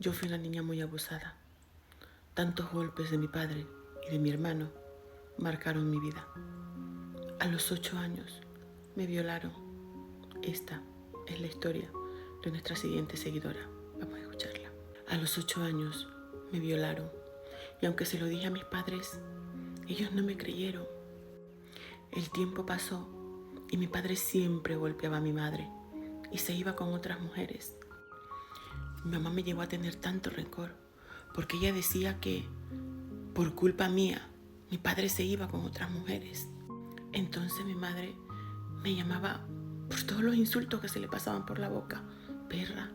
Yo fui una niña muy abusada. Tantos golpes de mi padre y de mi hermano marcaron mi vida. A los 8 años me violaron. Esta es la historia de nuestra siguiente seguidora. Vamos a escucharla. A los 8 años me violaron y aunque se lo dije a mis padres, ellos no me creyeron. El tiempo pasó y mi padre siempre golpeaba a mi madre y se iba con otras mujeres. Mi mamá me llevó a tener tanto rencor porque ella decía que por culpa mía mi padre se iba con otras mujeres. Entonces mi madre me llamaba por todos los insultos que se le pasaban por la boca. Perra.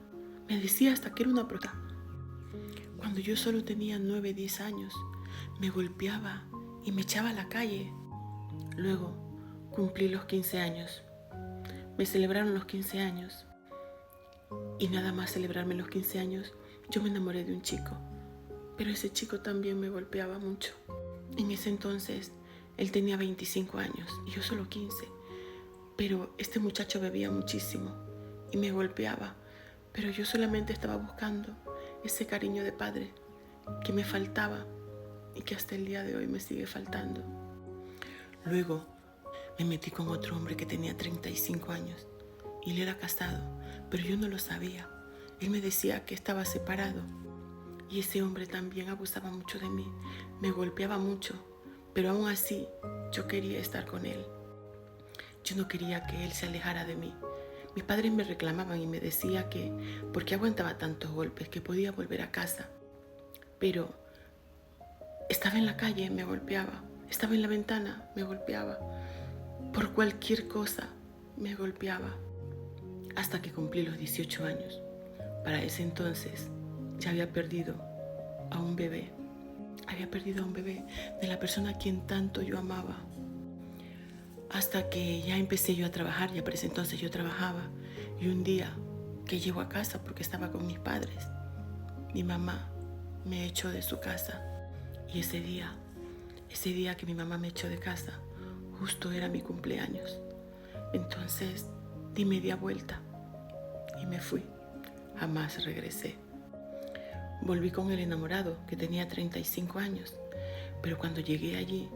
Me decía hasta que era una prota. Cuando yo solo tenía 9, 10 años, me golpeaba y me echaba a la calle. Luego cumplí los 15 años. Me celebraron los 15 años. Y nada más celebrarme los 15 años, yo me enamoré de un chico. Pero ese chico también me golpeaba mucho. En ese entonces, él tenía 25 años y yo solo 15. Pero este muchacho bebía muchísimo y me golpeaba. Pero yo solamente estaba buscando ese cariño de padre que me faltaba y que hasta el día de hoy me sigue faltando. Luego me metí con otro hombre que tenía 35 años y él era casado, pero yo no lo sabía. Él me decía que estaba separado y ese hombre también abusaba mucho de mí, me golpeaba mucho, pero aún así yo quería estar con él. Yo no quería que él se alejara de mí. Mis padres me reclamaban y me decían que por qué aguantaba tantos golpes, que podía volver a casa. Pero estaba en la calle, me golpeaba. Estaba en la ventana, me golpeaba. Por cualquier cosa, me golpeaba. Hasta que cumplí los 18 años. Para ese entonces, ya había perdido a un bebé. Había perdido a un bebé de la persona a quien tanto yo amaba. Hasta que ya empecé yo a trabajar, ya para ese entonces yo trabajaba. Y un día que llego a casa porque estaba con mis padres, mi mamá me echó de su casa. Y ese día que mi mamá me echó de casa, justo era mi cumpleaños. Entonces di media vuelta y me fui. Jamás regresé. Volví con el enamorado que tenía 35 años. Pero cuando llegué allí,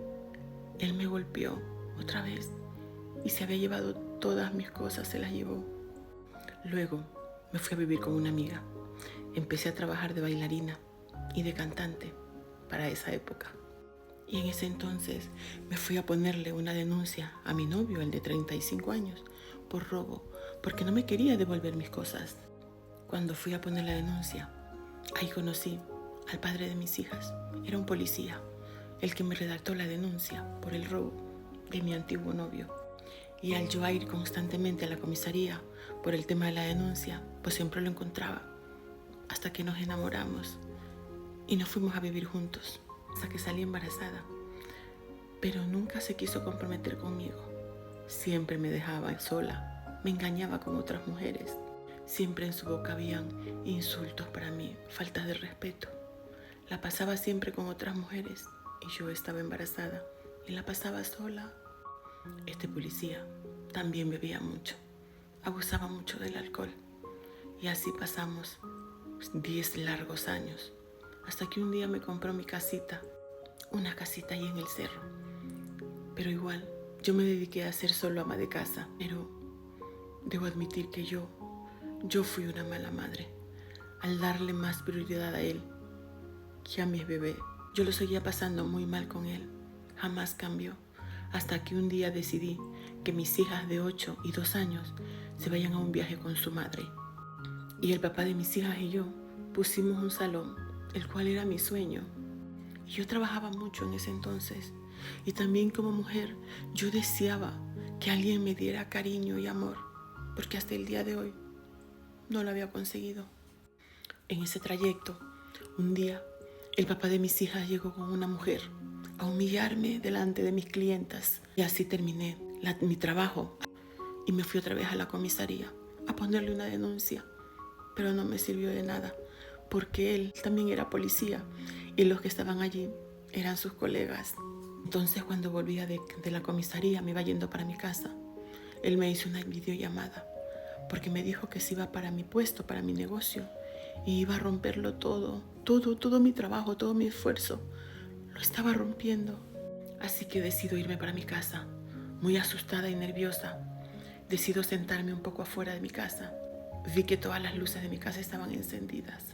él me golpeó otra vez y se había llevado todas mis cosas, se las llevó. Luego me fui a vivir con una amiga. Empecé a trabajar de bailarina y de cantante para esa época. Y en ese entonces me fui a ponerle una denuncia a mi novio, el de 35 años, por robo, porque no me quería devolver mis cosas. Cuando fui a poner la denuncia, ahí conocí al padre de mis hijas. Era un policía, el que me redactó la denuncia por el robo de mi antiguo novio. Y al yo ir constantemente a la comisaría por el tema de la denuncia, pues siempre lo encontraba, hasta que nos enamoramos y nos fuimos a vivir juntos, hasta que salí embarazada. Pero nunca se quiso comprometer conmigo. Siempre me dejaba sola, me engañaba con otras mujeres. Siempre en su boca habían insultos para mí, faltas de respeto. La pasaba siempre con otras mujeres y yo estaba embarazada y la pasaba sola. Este policía también bebía mucho, abusaba mucho del alcohol y así pasamos 10 largos años hasta que un día me compró mi casita, una casita ahí en el cerro. Pero igual yo me dediqué a ser solo ama de casa, pero debo admitir que yo fui una mala madre al darle más prioridad a él que a mis bebés. Yo lo seguía pasando muy mal con él, jamás cambió. Hasta que un día decidí que mis hijas de 8 y 2 años se vayan a un viaje con su madre. Y el papá de mis hijas y yo pusimos un salón, el cual era mi sueño. Y yo trabajaba mucho en ese entonces. Y también como mujer yo deseaba que alguien me diera cariño y amor, porque hasta el día de hoy no lo había conseguido. En ese trayecto, un día, el papá de mis hijas llegó con una mujer a humillarme delante de mis clientas. Y así terminé mi trabajo y me fui otra vez a la comisaría a ponerle una denuncia. Pero no me sirvió de nada porque él también era policía y los que estaban allí eran sus colegas. Entonces cuando volvía de la comisaría, me iba yendo para mi casa, él me hizo una videollamada porque me dijo que se iba para mi puesto, para mi negocio y iba a romperlo todo mi trabajo, todo mi esfuerzo. Lo estaba rompiendo. Así que decido irme para mi casa, muy asustada y nerviosa. Decido sentarme un poco afuera de mi casa. Vi que todas las luces de mi casa estaban encendidas.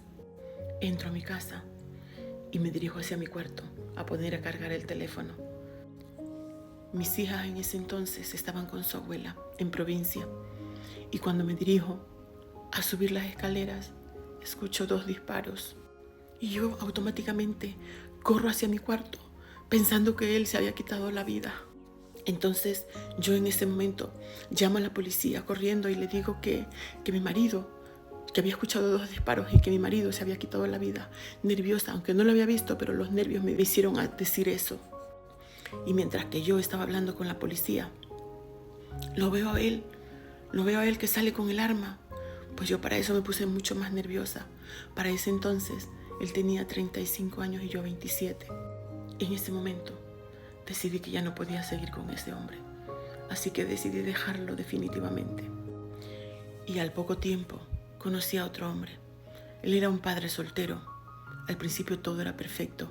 Entro a mi casa y me dirijo hacia mi cuarto a poner a cargar el teléfono. Mis hijas en ese entonces estaban con su abuela en provincia y cuando me dirijo a subir las escaleras, escucho 2 disparos y yo automáticamente corro hacia mi cuarto pensando que él se había quitado la vida. Entonces yo en ese momento llamo a la policía corriendo y le digo que mi marido, que había escuchado 2 disparos y que mi marido se había quitado la vida. Nerviosa, aunque no lo había visto, pero los nervios me hicieron decir eso. Y mientras que yo estaba hablando con la policía, lo veo a él que sale con el arma. Pues yo para eso me puse mucho más nerviosa. Para ese entonces él tenía 35 años y yo 27. En ese momento decidí que ya no podía seguir con ese hombre. Así que decidí dejarlo definitivamente. Y al poco tiempo conocí a otro hombre. Él era un padre soltero. Al principio todo era perfecto,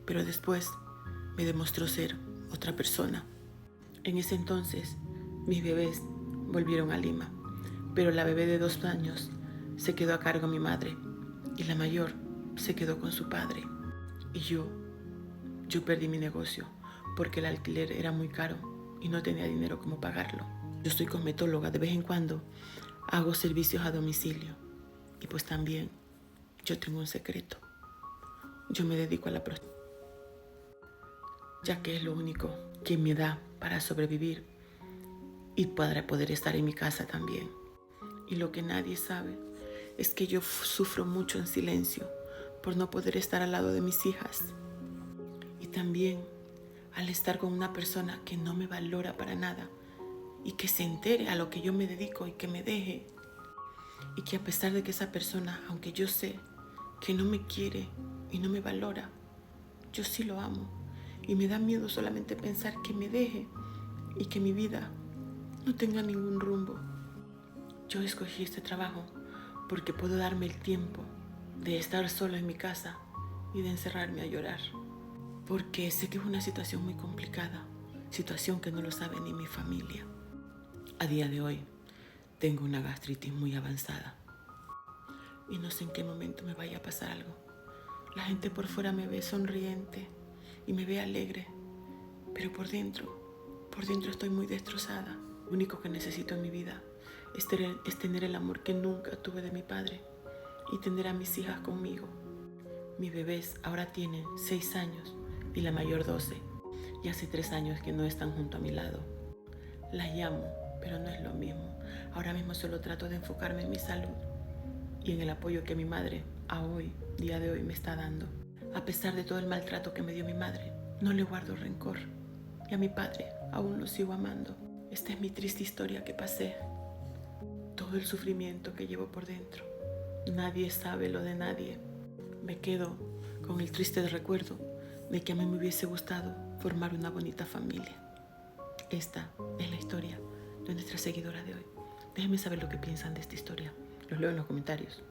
pero después me demostró ser otra persona. En ese entonces mis bebés volvieron a Lima, pero la bebé de 2 años se quedó a cargo de mi madre y la mayor se quedó con su padre. Y yo perdí mi negocio porque el alquiler era muy caro y no tenía dinero como pagarlo. Yo soy cosmetóloga, de vez en cuando hago servicios a domicilio y pues también yo tengo un secreto. Yo me dedico a la prostitución, ya que es lo único que me da para sobrevivir y para poder estar en mi casa también. Y lo que nadie sabe es que yo sufro mucho en silencio por no poder estar al lado de mis hijas. Y también al estar con una persona que no me valora para nada y que se entere a lo que yo me dedico y que me deje. Y que a pesar de que esa persona, aunque yo sé que no me quiere y no me valora, yo sí lo amo. Y me da miedo solamente pensar que me deje y que mi vida no tenga ningún rumbo. Yo escogí este trabajo porque puedo darme el tiempo de estar sola en mi casa y de encerrarme a llorar. Porque sé que es una situación muy complicada, situación que no lo sabe ni mi familia. A día de hoy tengo una gastritis muy avanzada y no sé en qué momento me vaya a pasar algo. La gente por fuera me ve sonriente y me ve alegre, pero por dentro estoy muy destrozada. Lo único que necesito en mi vida es tener el amor que nunca tuve de mi padre y tener a mis hijas conmigo. Mis bebés ahora tienen 6 años y la mayor 12, y hace 3 años que no están junto a mi lado. Las llamo, pero no es lo mismo. Ahora mismo solo trato de enfocarme en mi salud y en el apoyo que mi madre día de hoy, me está dando. A pesar de todo el maltrato que me dio mi madre, no le guardo rencor y a mi padre aún lo sigo amando. Esta es mi triste historia que pasé, todo el sufrimiento que llevo por dentro. Nadie sabe lo de nadie. Me quedo con el triste recuerdo de que a mí me hubiese gustado formar una bonita familia. Esta es la historia de nuestra seguidora de hoy. Déjenme saber lo que piensan de esta historia. Los leo en los comentarios.